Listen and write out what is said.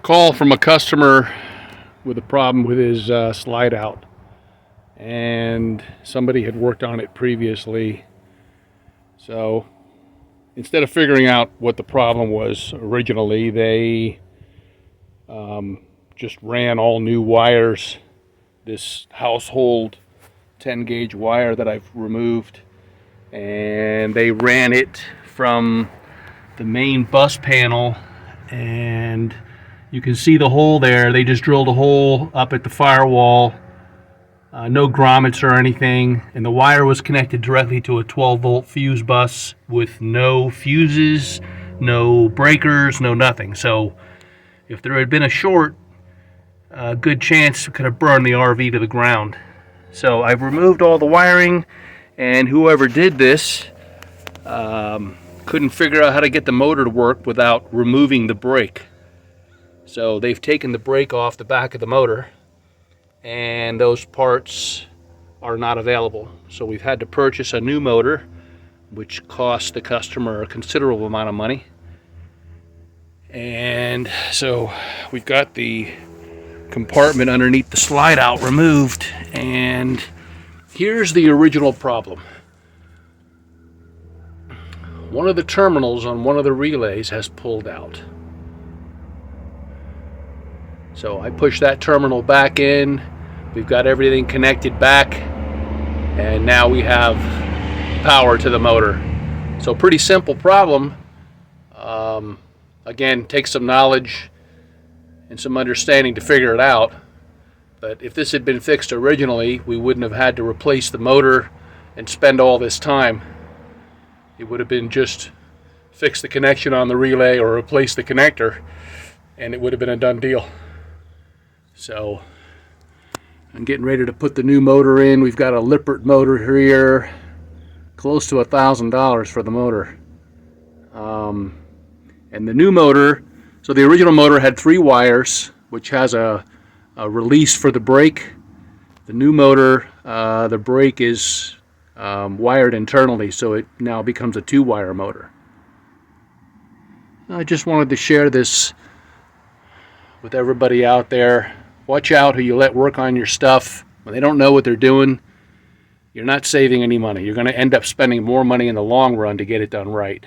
Call from a customer with a problem with his slide out, and somebody had worked on it previously. So instead of figuring out what the problem was originally, they just ran all new wires, this household 10 gauge wire that I've removed, and they ran it from the main bus panel, and you can see the hole there. They just drilled a hole up at the firewall, no grommets or anything, and the wire was connected directly to a 12-volt fuse bus with no fuses, no breakers, no nothing. So if there had been a short, a good chance it could have burned the RV to the ground. So I've removed all the wiring, and whoever did this couldn't figure out how to get the motor to work without removing the brake. So they've taken the brake off the back of the motor, and those parts are not available. So we've had to purchase a new motor, which cost the customer a considerable amount of money. And so we've got the compartment underneath the slide out removed, and here's the original problem. One of the terminals on one of the relays has pulled out. So I push that terminal back in, we've got everything connected back, and now we have power to the motor. So pretty simple problem. Again, takes some knowledge and some understanding to figure it out. But if this had been fixed originally, we wouldn't have had to replace the motor and spend all this time. It would have been just fix the connection on the relay or replace the connector, and it would have been a done deal. So I'm getting ready to put the new motor in. We've got a Lippert motor here, close to $1,000 for the motor. And the new motor, so the original motor had 3 wires, which has a release for the brake. The new motor, the brake is wired internally, so it now becomes a 2-wire motor. I just wanted to share this with everybody out there. Watch out who you let work on your stuff. When they don't know what they're doing, you're not saving any money. You're going to end up spending more money in the long run to get it done right.